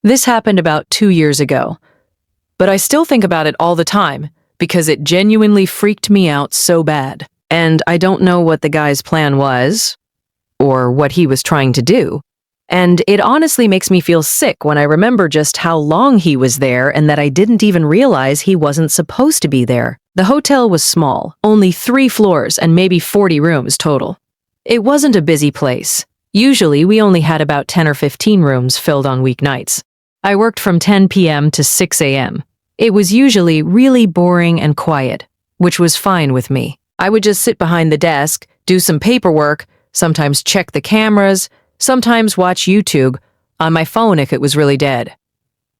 This happened about 2 years ago, but I still think about it all the time because it genuinely freaked me out so bad. And I don't know what the guy's plan was, or what he was trying to do. And it honestly makes me feel sick when I remember just how long he was there and that I didn't even realize he wasn't supposed to be there. The hotel was small, only 3 floors and maybe 40 rooms total. It wasn't a busy place. Usually, we only had about 10 or 15 rooms filled on weeknights. I worked from 10 p.m. to 6 a.m. It was usually really boring and quiet, which was fine with me. I would just sit behind the desk, do some paperwork, sometimes check the cameras, sometimes watch YouTube on my phone if it was really dead.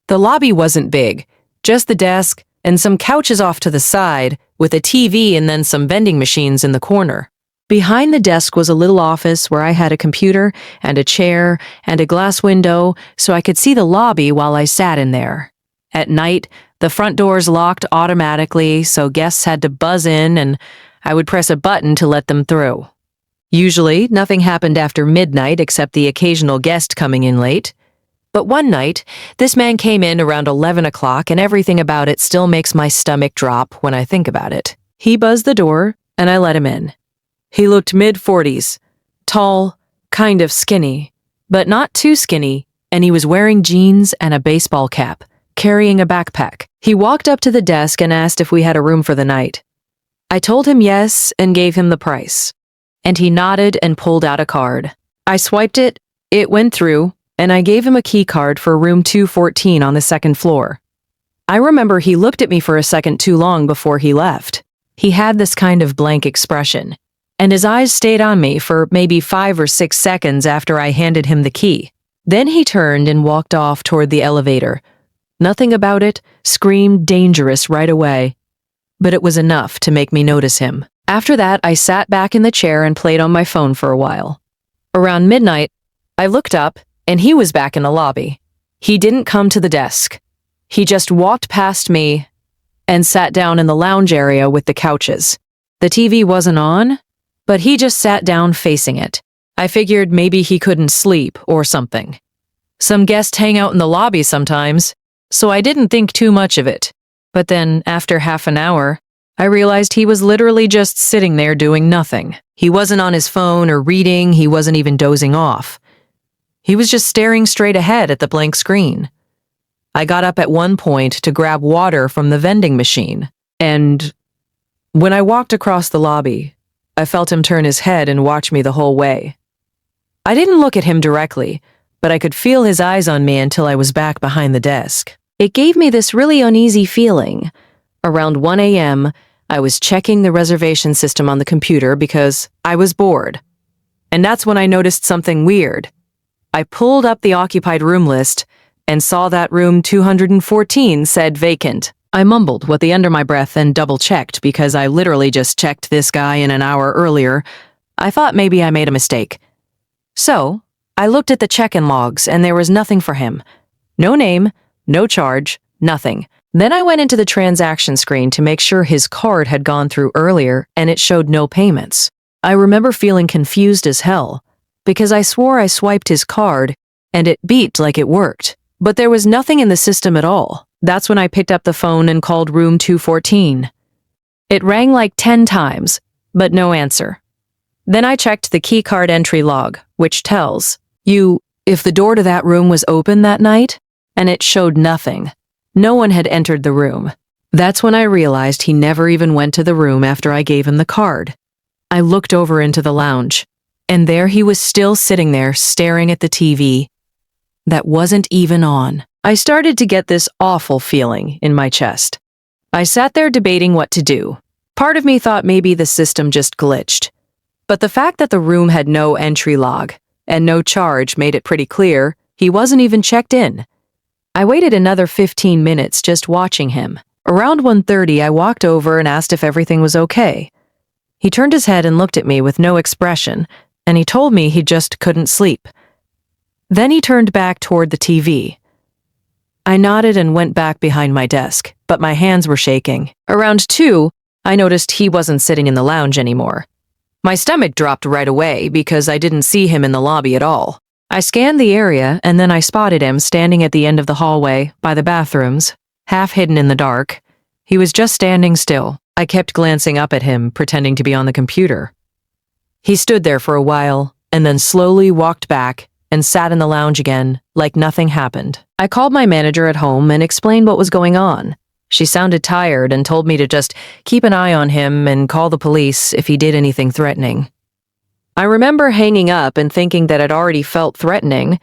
The lobby wasn't big, just the desk and some couches off to the side with a TV and then some vending machines in the corner. Behind the desk was a little office where I had a computer and a chair and a glass window so I could see the lobby while I sat in there. At night, the front doors locked automatically, so guests had to buzz in and I would press a button to let them through. Usually, nothing happened after midnight except the occasional guest coming in late. But one night, this man came in around 11 o'clock and everything about it still makes my stomach drop when I think about it. He buzzed the door and I let him in. He looked mid-40s, tall, kind of skinny, but not too skinny, and he was wearing jeans and a baseball cap, carrying a backpack. He walked up to the desk and asked if we had a room for the night. I told him yes and gave him the price, and he nodded and pulled out a card. I swiped it, it went through, and I gave him a key card for room 214 on the second floor. I remember he looked at me for a second too long before he left. He had this kind of blank expression, and his eyes stayed on me for maybe 5 or 6 seconds after I handed him the key. Then he turned and walked off toward the elevator. Nothing about it screamed dangerous right away, but it was enough to make me notice him. After that, I sat back in the chair and played on my phone for a while. Around midnight, I looked up, and he was back in the lobby. He didn't come to the desk. He just walked past me and sat down in the lounge area with the couches. The TV wasn't on, but he just sat down facing it. I figured maybe he couldn't sleep or something. Some guests hang out in the lobby sometimes, so I didn't think too much of it. But then, after half an hour, I realized he was literally just sitting there doing nothing. He wasn't on his phone or reading, he wasn't even dozing off. He was just staring straight ahead at the blank screen. I got up at one point to grab water from the vending machine, and when I walked across the lobby, I felt him turn his head and watch me the whole way. I didn't look at him directly, but I could feel his eyes on me until I was back behind the desk. It gave me this really uneasy feeling. Around 1 a.m., I was checking the reservation system on the computer because I was bored. And that's when I noticed something weird. I pulled up the occupied room list and saw that room 214 said vacant. I mumbled what the under my breath and double-checked because I literally just checked this guy in an hour earlier. I thought maybe I made a mistake. So, I looked at the check-in logs and there was nothing for him. No name, no charge, nothing. Then I went into the transaction screen to make sure his card had gone through earlier and it showed no payments. I remember feeling confused as hell because I swore I swiped his card and it beeped like it worked, but there was nothing in the system at all. That's when I picked up the phone and called room 214. It rang like 10 times, but no answer. Then I checked the key card entry log, which tells you if the door to that room was open that night, and it showed nothing. No one had entered the room. That's when I realized he never even went to the room after I gave him the card. I looked over into the lounge, and there he was still sitting there staring at the TV that wasn't even on. I started to get this awful feeling in my chest. I sat there debating what to do. Part of me thought maybe the system just glitched. But the fact that the room had no entry log and no charge made it pretty clear he wasn't even checked in. I waited another 15 minutes just watching him. Around 1:30, I walked over and asked if everything was okay. He turned his head and looked at me with no expression, and he told me he just couldn't sleep. Then he turned back toward the TV. I nodded and went back behind my desk, but my hands were shaking. Around 2, I noticed he wasn't sitting in the lounge anymore. My stomach dropped right away because I didn't see him in the lobby at all. I scanned the area and then I spotted him standing at the end of the hallway by the bathrooms, half hidden in the dark. He was just standing still. I kept glancing up at him, pretending to be on the computer. He stood there for a while and then slowly walked back and sat in the lounge again like nothing happened. I called my manager at home and explained what was going on. She sounded tired and told me to just keep an eye on him and call the police if he did anything threatening. I remember hanging up and thinking that I'd already felt threatening,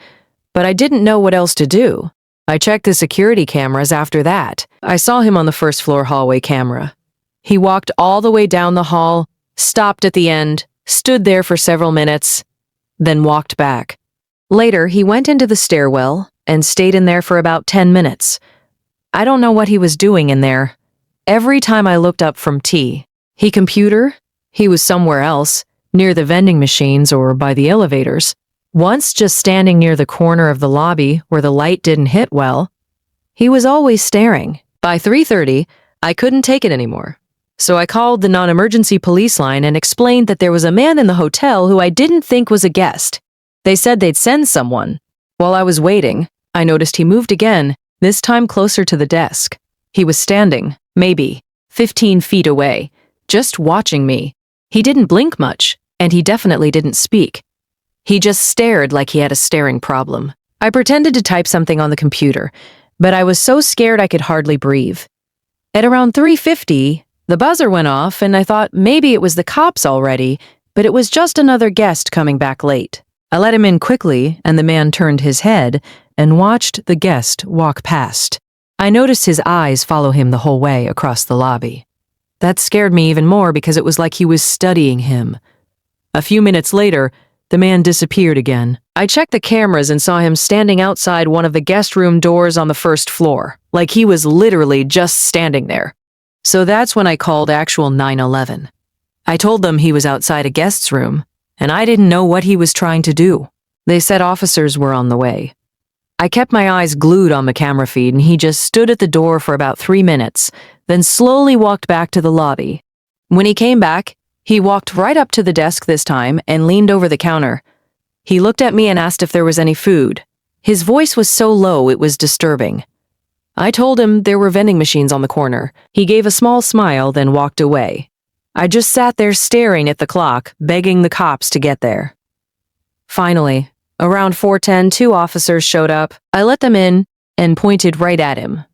but I didn't know what else to do. I checked the security cameras after that. I saw him on the first floor hallway camera. He walked all the way down the hall, stopped at the end, stood there for several minutes, then walked back. Later, he went into the stairwell and stayed in there for about 10 minutes. I don't know what he was doing in there. Every time I looked up from T, he was somewhere else, near the vending machines or by the elevators. Once just standing near the corner of the lobby where the light didn't hit well. He was always staring. By 3:30, I couldn't take it anymore. So I called the non-emergency police line and explained that there was a man in the hotel who I didn't think was a guest. They said they'd send someone. While I was waiting, I noticed he moved again, this time closer to the desk. He was standing, maybe 15 feet away, just watching me. He didn't blink much, and he definitely didn't speak. He just stared like he had a staring problem. I pretended to type something on the computer, but I was so scared I could hardly breathe. At around 3:50, the buzzer went off, and I thought maybe it was the cops already, but it was just another guest coming back late. I let him in quickly, and the man turned his head and watched the guest walk past. I noticed his eyes follow him the whole way across the lobby. That scared me even more because it was like he was studying him. A few minutes later, the man disappeared again. I checked the cameras and saw him standing outside one of the guest room doors on the first floor, like he was literally just standing there. So that's when I called actual 911. I told them he was outside a guest's room, and I didn't know what he was trying to do. They said officers were on the way. I kept my eyes glued on the camera feed, and he just stood at the door for about 3 minutes, then slowly walked back to the lobby. When he came back, he walked right up to the desk this time and leaned over the counter. He looked at me and asked if there was any food. His voice was so low it was disturbing. I told him there were vending machines on the corner. He gave a small smile, then walked away. I just sat there staring at the clock, begging the cops to get there. Finally, around 4:10, 2 officers showed up. I let them in and pointed right at him.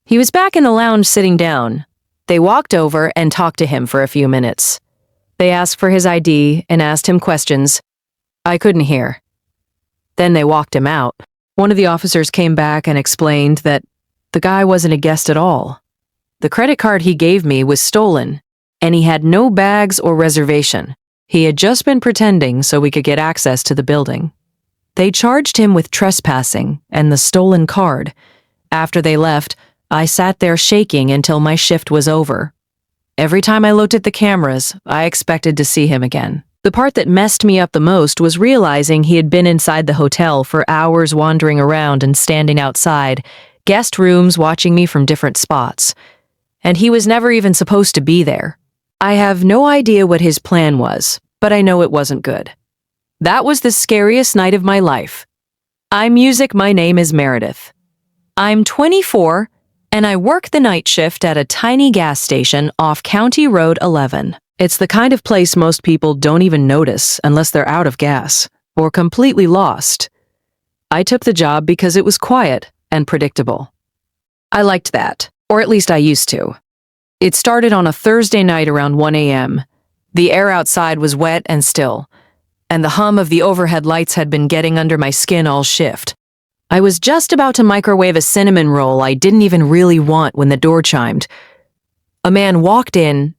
He was back in the lounge sitting down. They walked over and talked to him for a few minutes. They asked for his ID and asked him questions. I couldn't hear. Then they walked him out. One of the officers came back and explained that the guy wasn't a guest at all. The credit card he gave me was stolen, and he had no bags or reservation. He had just been pretending so we could get access to the building. They charged him with trespassing and the stolen card. After they left, I sat there shaking until my shift was over. Every time I looked at the cameras, I expected to see him again. The part that messed me up the most was realizing he had been inside the hotel for hours wandering around and standing outside, guest rooms watching me from different spots. And he was never even supposed to be there. I have no idea what his plan was, but I know it wasn't good. That was the scariest night of my life. I'm Music, my name is Meredith. I'm 24, and I work the night shift at a tiny gas station off County Road 11. It's the kind of place most people don't even notice unless they're out of gas or completely lost. I took the job because it was quiet and predictable. I liked that, or at least I used to. It started on a Thursday night around 1 a.m. The air outside was wet and still, and the hum of the overhead lights had been getting under my skin all shift. I was just about to microwave a cinnamon roll I didn't even really want when the door chimed. A man walked in,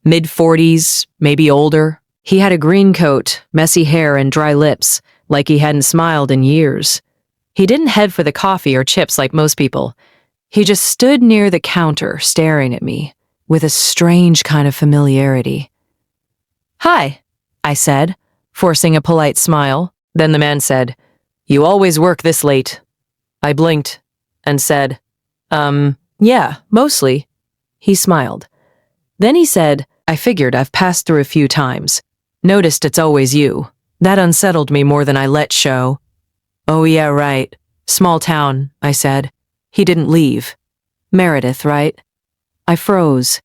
mid-40s, maybe older. He had a green coat, messy hair, and dry lips, like he hadn't smiled in years. He didn't head for the coffee or chips like most people. He just stood near the counter, staring at me, with a strange kind of familiarity. "Hi," I said, forcing a polite smile. Then the man said, "You always work this late." I blinked and said, Yeah, mostly." He smiled. Then he said, "I figured I've passed through a few times. Noticed it's always you." That unsettled me more than I let show. "Oh yeah, right. Small town," I said. "He didn't leave. Meredith, right?" I froze.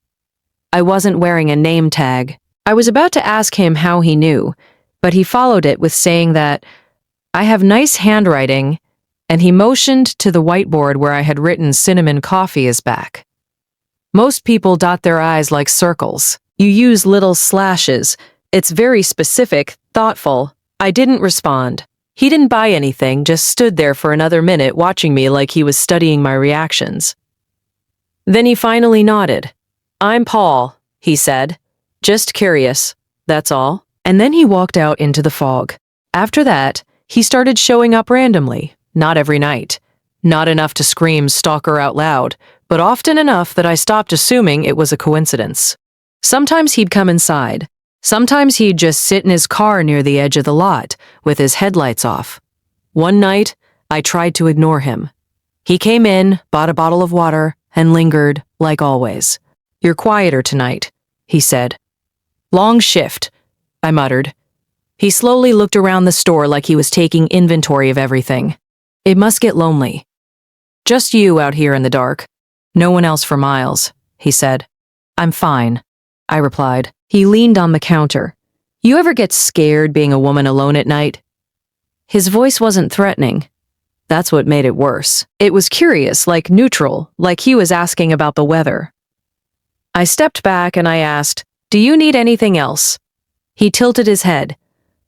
I wasn't wearing a name tag. I was about to ask him how he knew, but he followed it with saying that I have nice handwriting, and he motioned to the whiteboard where I had written cinnamon coffee is back. Most people dot their I's like circles. You use little slashes. It's very specific, thoughtful. I didn't respond. He didn't buy anything, just stood there for another minute watching me like he was studying my reactions. Then he finally nodded. "I'm Paul," he said. "Just curious, that's all." And then he walked out into the fog. After that, he started showing up randomly, not every night. Not enough to scream stalker out loud, but often enough that I stopped assuming it was a coincidence. Sometimes he'd come inside. Sometimes he'd just sit in his car near the edge of the lot, with his headlights off. One night, I tried to ignore him. He came in, bought a bottle of water, and lingered, like always. "You're quieter tonight," he said. "Long shift," I muttered. He slowly looked around the store like he was taking inventory of everything. "It must get lonely. Just you out here in the dark. No one else for miles," he said. "I'm fine," I replied. He leaned on the counter. "You ever get scared being a woman alone at night?" His voice wasn't threatening. That's what made it worse. It was curious, like neutral, like he was asking about the weather. I stepped back and I asked, "Do you need anything else?" He tilted his head.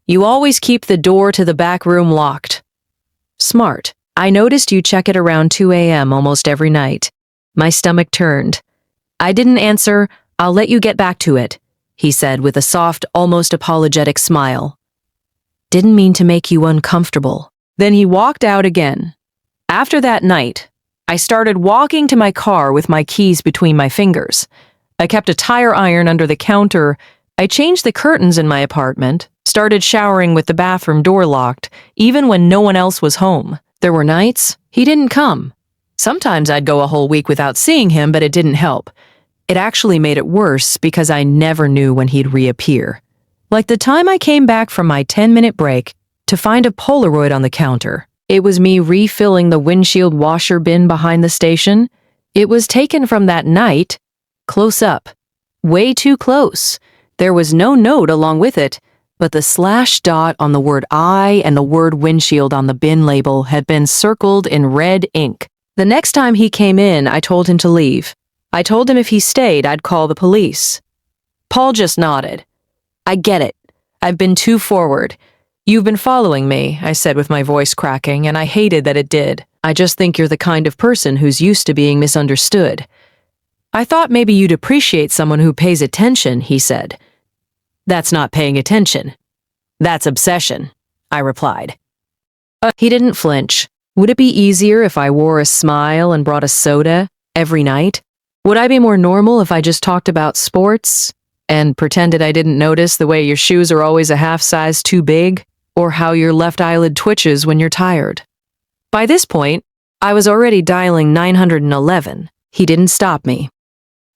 "You always keep the door to the back room locked." "Smart. I noticed you check it around 2 a.m. almost every night." My stomach turned. I didn't answer. "I'll let you get back to it," he said with a soft, almost apologetic smile. "Didn't mean to make you uncomfortable." Then he walked out again. After that night, I started walking to my car with my keys between my fingers. I kept a tire iron under the counter. I changed the curtains in my apartment, started showering with the bathroom door locked, even when no one else was home. There were nights he didn't come. Sometimes I'd go a whole week without seeing him, but it didn't help. It actually made it worse because I never knew when he'd reappear. Like the time I came back from my 10-minute break to find a Polaroid on the counter. It was me refilling the windshield washer bin behind the station. It was taken from that night, close up, way too close. There was no note along with it, but the slash dot on the word I and the word windshield on the bin label had been circled in red ink. The next time he came in, I told him to leave. I told him if he stayed, I'd call the police. Paul just nodded. "I get it. I've been too forward. You've been following me," I said with my voice cracking, and I hated that it did. "I just think you're the kind of person who's used to being misunderstood." "I thought maybe you'd appreciate someone who pays attention," he said. "That's not paying attention. That's obsession," I replied. He didn't flinch. Would it be easier if I wore a smile and brought a soda every night? Would I be more normal if I just talked about sports and pretended I didn't notice the way your shoes are always a half size too big, or how your left eyelid twitches when you're tired? By this point, I was already dialing 911. He didn't stop me.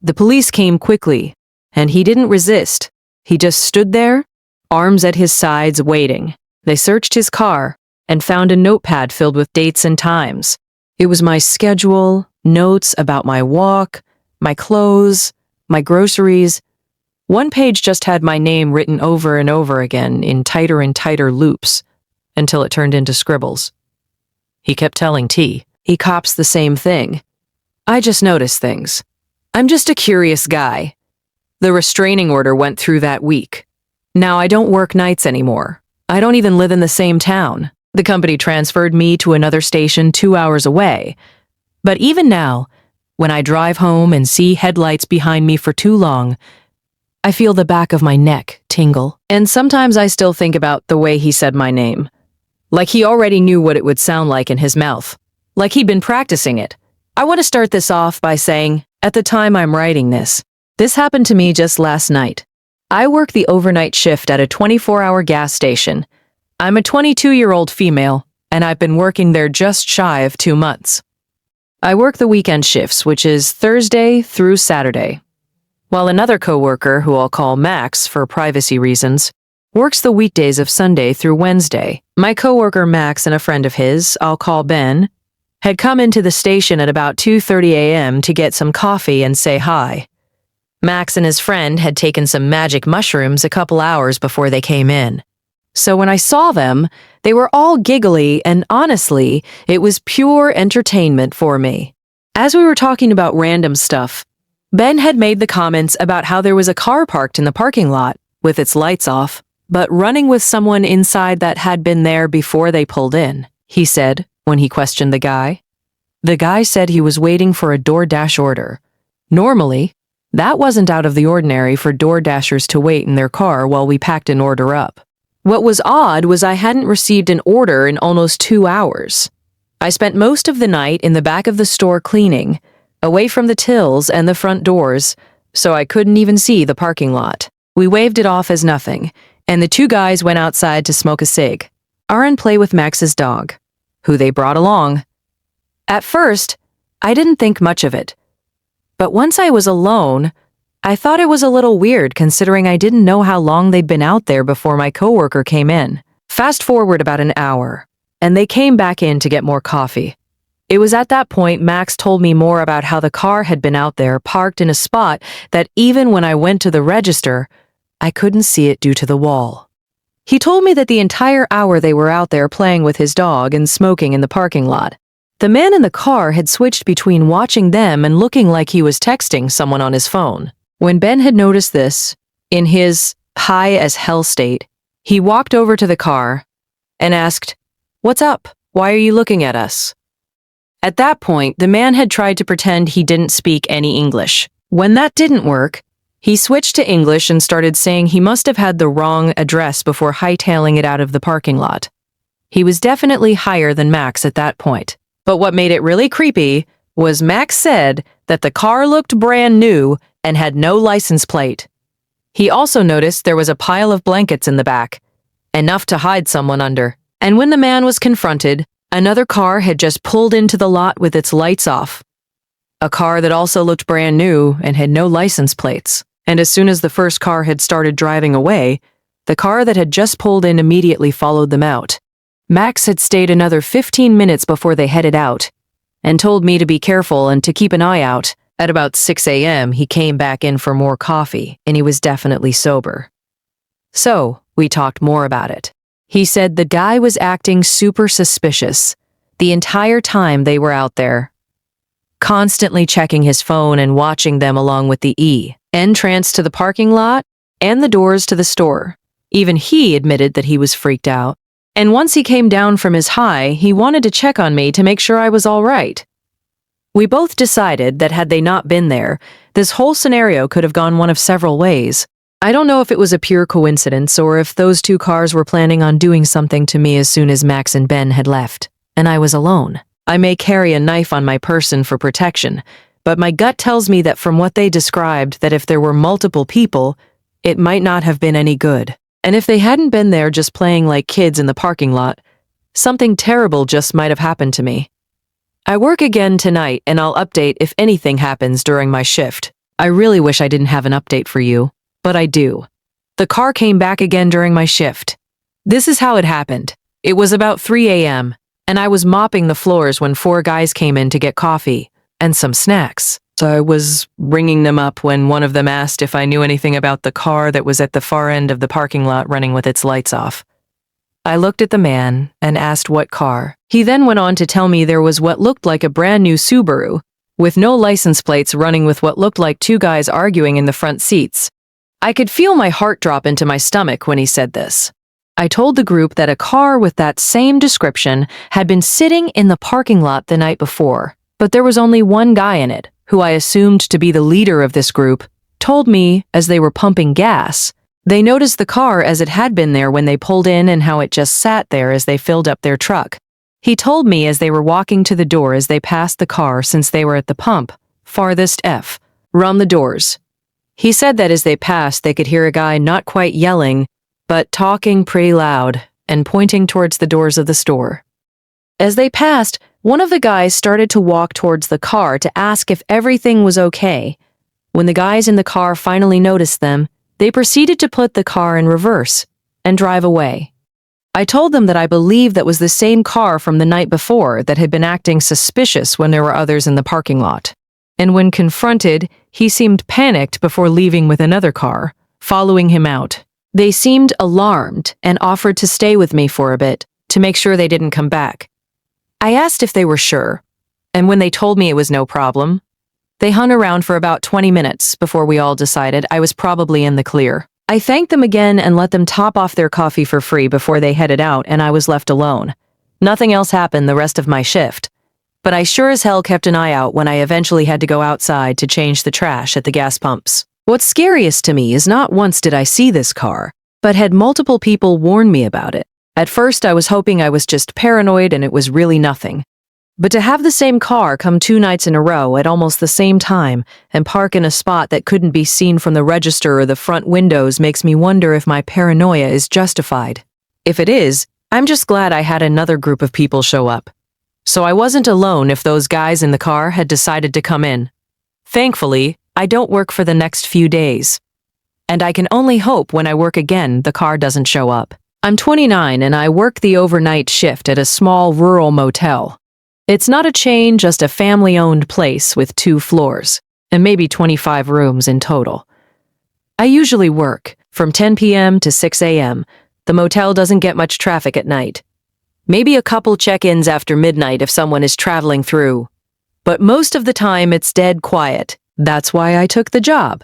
The police came quickly, and he didn't resist. He just stood there, arms at his sides, waiting. They searched his car and found a notepad filled with dates and times. It was my schedule, notes about my walk, my clothes, my groceries. One page just had my name written over and over again in tighter and tighter loops, until it turned into scribbles. He kept telling T, "He cops the same thing. I just notice things. I'm just a curious guy." The restraining order went through that week. Now I don't work nights anymore. I don't even live in the same town. The company transferred me to another station 2 hours away. But even now, when I drive home and see headlights behind me for too long, I feel the back of my neck tingle. And sometimes I still think about the way he said my name. Like he already knew what it would sound like in his mouth. Like he'd been practicing it. I want to start this off by saying, at the time I'm writing this happened to me just last night. I work the overnight shift at a 24-hour gas station. I'm a 22-year-old female, and I've been working there just shy of 2 months. I work the weekend shifts, which is Thursday through Saturday, while another coworker, who I'll call Max for privacy reasons, works the weekdays of Sunday through Wednesday. My coworker Max and a friend of his, I'll call Ben, had come into the station at about 2:30 a.m. to get some coffee and say hi. Max and his friend had taken some magic mushrooms a couple hours before they came in. So when I saw them, they were all giggly, and honestly, it was pure entertainment for me. As we were talking about random stuff, Ben had made the comments about how there was a car parked in the parking lot, with its lights off, but running with someone inside that had been there before they pulled in, he said when he questioned the guy. The guy said he was waiting for a DoorDash order. Normally, that wasn't out of the ordinary for DoorDashers to wait in their car while we packed an order up. What was odd was I hadn't received an order in almost 2 hours. I spent most of the night in the back of the store cleaning, away from the tills and the front doors, so I couldn't even see the parking lot. We waved it off as nothing, and the two guys went outside to smoke a cig, and play with Max's dog, who they brought along. At first, I didn't think much of it. But once I was alone, I thought it was a little weird considering I didn't know how long they'd been out there before my coworker came in. Fast forward about an hour, and they came back in to get more coffee. It was at that point Max told me more about how the car had been out there parked in a spot that even when I went to the register, I couldn't see it due to the wall. He told me that the entire hour they were out there playing with his dog and smoking in the parking lot, the man in the car had switched between watching them and looking like he was texting someone on his phone. When Ben had noticed this, in his high-as-hell state, he walked over to the car and asked, "What's up? Why are you looking at us?" At that point, the man had tried to pretend he didn't speak any English. When that didn't work, he switched to English and started saying he must have had the wrong address before hightailing it out of the parking lot. He was definitely higher than Max at that point. But what made it really creepy was Max said that the car looked brand new and had no license plate. He also noticed there was a pile of blankets in the back, enough to hide someone under. And when the man was confronted, another car had just pulled into the lot with its lights off. A car that also looked brand new and had no license plates. And as soon as the first car had started driving away, the car that had just pulled in immediately followed them out. Max had stayed another 15 minutes before they headed out, and told me to be careful and to keep an eye out. At about 6 a.m., he came back in for more coffee, and he was definitely sober. So, we talked more about it. He said the guy was acting super suspicious the entire time they were out there, constantly checking his phone and watching them along with the entrance to the parking lot and the doors to the store. Even he admitted that he was freaked out. And once he came down from his high, he wanted to check on me to make sure I was all right. We both decided that had they not been there, this whole scenario could have gone one of several ways. I don't know if it was a pure coincidence or if those two cars were planning on doing something to me as soon as Max and Ben had left, and I was alone. I may carry a knife on my person for protection, but my gut tells me that from what they described, that if there were multiple people, it might not have been any good. And if they hadn't been there just playing like kids in the parking lot, something terrible just might have happened to me. I work again tonight, and I'll update if anything happens during my shift. I really wish I didn't have an update for you, but I do. The car came back again during my shift. This is how it happened. It was about 3 a.m., and I was mopping the floors when 4 guys came in to get coffee and some snacks. So I was ringing them up when one of them asked if I knew anything about the car that was at the far end of the parking lot running with its lights off. I looked at the man and asked what car. He then went on to tell me there was what looked like a brand new Subaru, with no license plates running with what looked like 2 guys arguing in the front seats. I could feel my heart drop into my stomach when he said this. I told the group that a car with that same description had been sitting in the parking lot the night before, but there was only one guy in it, who I assumed to be the leader of this group, told me as they were pumping gas, they noticed the car as it had been there when they pulled in and how it just sat there as they filled up their truck. He told me as they were walking to the door as they passed the car since they were at the pump, farthest F, run the doors. He said that as they passed they could hear a guy not quite yelling, but talking pretty loud and pointing towards the doors of the store. As they passed, one of the guys started to walk towards the car to ask if everything was okay. When the guys in the car finally noticed them, they proceeded to put the car in reverse and drive away. I told them that I believed that was the same car from the night before that had been acting suspicious when there were others in the parking lot. And when confronted, he seemed panicked before leaving with another car, following him out. They seemed alarmed and offered to stay with me for a bit to make sure they didn't come back. I asked if they were sure, and when they told me it was no problem, they hung around for about 20 minutes before we all decided I was probably in the clear. I thanked them again and let them top off their coffee for free before they headed out, and I was left alone. Nothing else happened the rest of my shift, but I sure as hell kept an eye out when I eventually had to go outside to change the trash at the gas pumps. What's scariest to me is not once did I see this car, but had multiple people warn me about it. At first, I was hoping I was just paranoid and it was really nothing. But to have the same car come 2 nights in a row at almost the same time and park in a spot that couldn't be seen from the register or the front windows makes me wonder if my paranoia is justified. If it is, I'm just glad I had another group of people show up. So I wasn't alone if those guys in the car had decided to come in. Thankfully, I don't work for the next few days. And I can only hope when I work again the car doesn't show up. I'm 29 and I work the overnight shift at a small rural motel. It's not a chain, just a family-owned place with 2 floors, and maybe 25 rooms in total. I usually work from 10 p.m. to 6 a.m. The motel doesn't get much traffic at night. Maybe a couple check-ins after midnight if someone is traveling through. But most of the time it's dead quiet. That's why I took the job.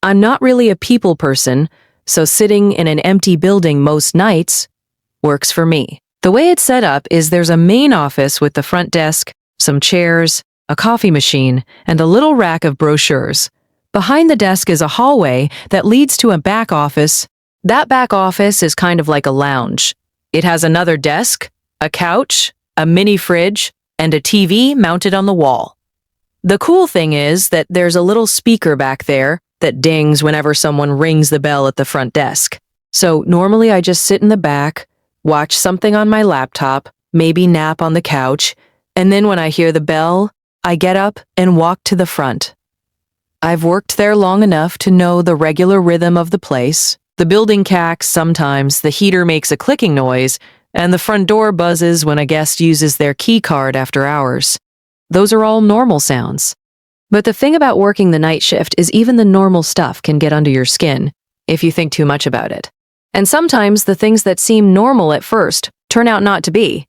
I'm not really a people person, so sitting in an empty building most nights works for me. The way it's set up is there's a main office with the front desk, some chairs, a coffee machine, and a little rack of brochures. Behind the desk is a hallway that leads to a back office. That back office is kind of like a lounge. It has another desk, a couch, a mini fridge, and a TV mounted on the wall. The cool thing is that there's a little speaker back there that dings whenever someone rings the bell at the front desk. So normally I just sit in the back, watch something on my laptop, maybe nap on the couch, and then when I hear the bell, I get up and walk to the front. I've worked there long enough to know the regular rhythm of the place. The building cacks sometimes, the heater makes a clicking noise, and the front door buzzes when a guest uses their key card after hours. Those are all normal sounds. But the thing about working the night shift is even the normal stuff can get under your skin if you think too much about it. And sometimes the things that seem normal at first turn out not to be.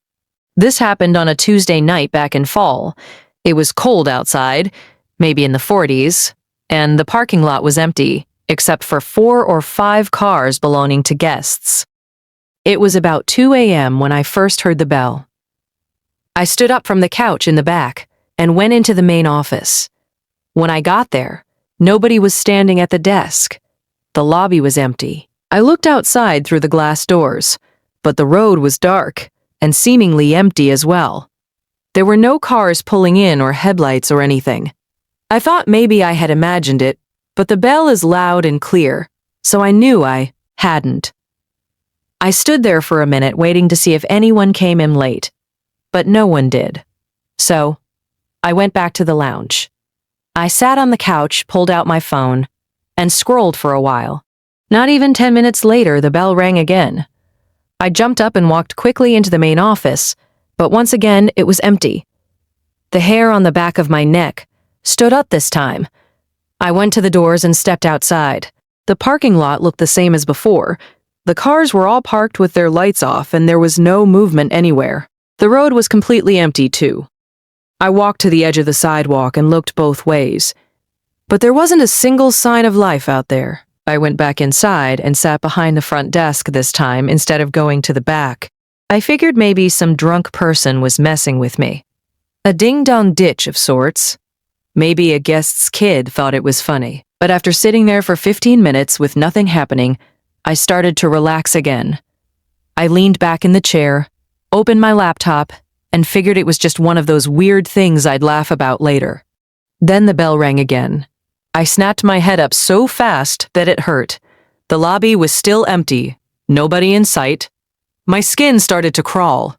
This happened on a Tuesday night back in fall. It was cold outside, maybe in the 40s, and the parking lot was empty, except for 4 or 5 cars belonging to guests. It was about 2 a.m. when I first heard the bell. I stood up from the couch in the back and went into the main office. When I got there, nobody was standing at the desk. The lobby was empty. I looked outside through the glass doors, but the road was dark and seemingly empty as well. There were no cars pulling in or headlights or anything. I thought maybe I had imagined it, but the bell is loud and clear, so I knew I hadn't. I stood there for a minute waiting to see if anyone came in late, but no one did. So I went back to the lounge. I sat on the couch, pulled out my phone, and scrolled for a while. Not even 10 minutes later, the bell rang again. I jumped up and walked quickly into the main office, but once again, it was empty. The hair on the back of my neck stood up this time. I went to the doors and stepped outside. The parking lot looked the same as before. The cars were all parked with their lights off, and there was no movement anywhere. The road was completely empty, too. I walked to the edge of the sidewalk and looked both ways. But there wasn't a single sign of life out there. I went back inside and sat behind the front desk this time instead of going to the back. I figured maybe some drunk person was messing with me. A ding-dong ditch of sorts. Maybe a guest's kid thought it was funny. But after sitting there for 15 minutes with nothing happening, I started to relax again. I leaned back in the chair, opened my laptop, and figured it was just one of those weird things I'd laugh about later. Then the bell rang again. I snapped my head up so fast that it hurt. The lobby was still empty, nobody in sight. My skin started to crawl.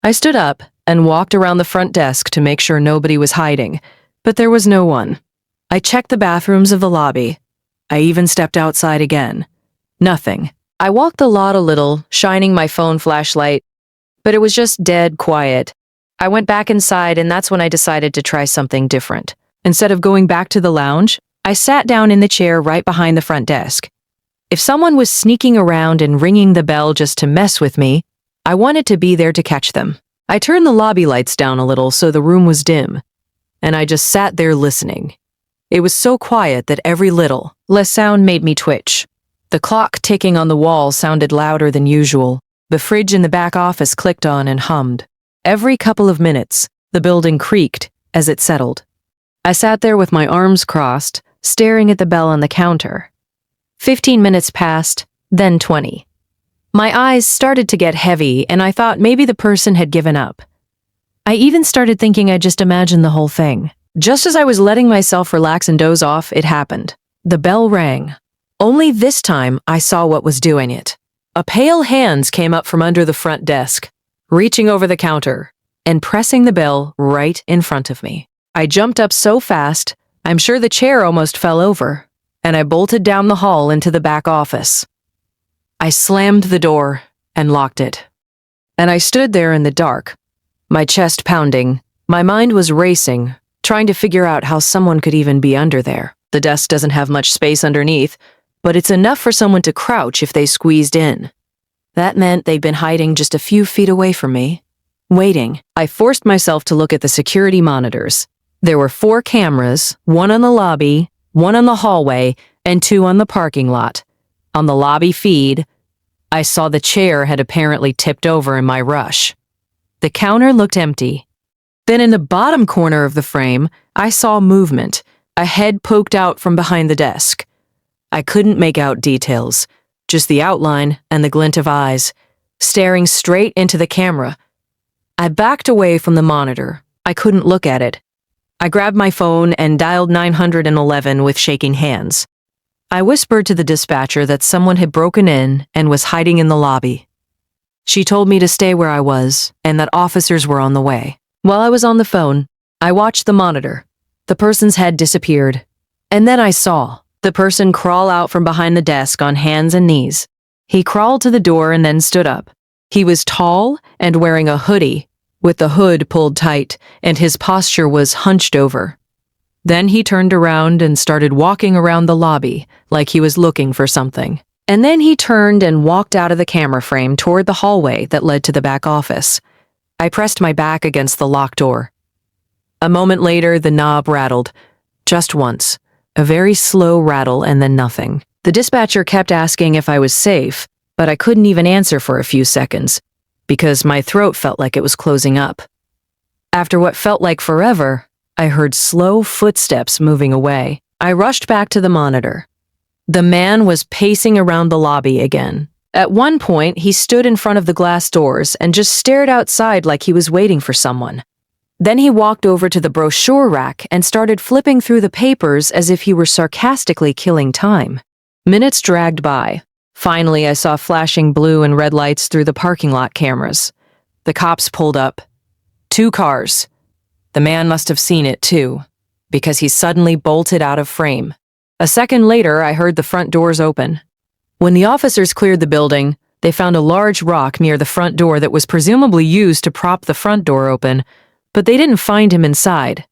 I stood up and walked around the front desk to make sure nobody was hiding, but there was no one. I checked the bathrooms of the lobby. I even stepped outside again. Nothing. I walked the lot a little, shining my phone flashlight, but it was just dead quiet. I went back inside, and that's when I decided to try something different. Instead of going back to the lounge, I sat down in the chair right behind the front desk. If someone was sneaking around and ringing the bell just to mess with me, I wanted to be there to catch them. I turned the lobby lights down a little so the room was dim, and I just sat there listening. It was so quiet that every little, less sound made me twitch. The clock ticking on the wall sounded louder than usual. The fridge in the back office clicked on and hummed. Every couple of minutes, the building creaked as it settled. I sat there with my arms crossed, staring at the bell on the counter. 15 minutes passed, then 20. My eyes started to get heavy, and I thought maybe the person had given up. I even started thinking I'd just imagined the whole thing. Just as I was letting myself relax and doze off, it happened. The bell rang. Only this time, I saw what was doing it. A pale hand came up from under the front desk, reaching over the counter and pressing the bell right in front of me. I jumped up so fast, I'm sure the chair almost fell over, and I bolted down the hall into the back office. I slammed the door and locked it. And I stood there in the dark, my chest pounding. My mind was racing, trying to figure out how someone could even be under there. The desk doesn't have much space underneath, but it's enough for someone to crouch if they squeezed in. That meant they'd been hiding just a few feet away from me, waiting. I forced myself to look at the security monitors. There were 4 cameras, 1 on the lobby, 1 on the hallway, and 2 on the parking lot. On the lobby feed, I saw the chair had apparently tipped over in my rush. The counter looked empty. Then in the bottom corner of the frame, I saw movement. A head poked out from behind the desk. I couldn't make out details, just the outline and the glint of eyes, staring straight into the camera. I backed away from the monitor. I couldn't look at it. I grabbed my phone and dialed 911 with shaking hands. I whispered to the dispatcher that someone had broken in and was hiding in the lobby. She told me to stay where I was and that officers were on the way. While I was on the phone, I watched the monitor. The person's head disappeared. And then I saw the person crawl out from behind the desk on hands and knees. He crawled to the door and then stood up. He was tall and wearing a hoodie, with the hood pulled tight, and his posture was hunched over. Then he turned around and started walking around the lobby like he was looking for something. And then he turned and walked out of the camera frame toward the hallway that led to the back office. I pressed my back against the locked door. A moment later, the knob rattled. Just once. A very slow rattle and then nothing. The dispatcher kept asking if I was safe, but I couldn't even answer for a few seconds, because my throat felt like it was closing up. After what felt like forever, I heard slow footsteps moving away. I rushed back to the monitor. The man was pacing around the lobby again. At one point, he stood in front of the glass doors and just stared outside like he was waiting for someone. Then he walked over to the brochure rack and started flipping through the papers as if he were sarcastically killing time. Minutes dragged by. Finally, I saw flashing blue and red lights through the parking lot cameras. The cops pulled up. 2 cars. The man must have seen it too, because he suddenly bolted out of frame. A second later, I heard the front doors open. When the officers cleared the building, they found a large rock near the front door that was presumably used to prop the front door open, but they didn't find him inside.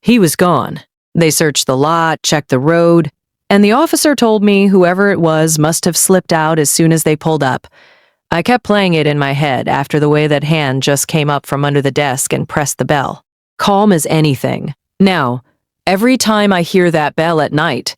He was gone. They searched the lot, checked the road, and the officer told me whoever it was must have slipped out as soon as they pulled up. I kept playing it in my head after the way that hand just came up from under the desk and pressed the bell. Calm as anything. Now, every time I hear that bell at night,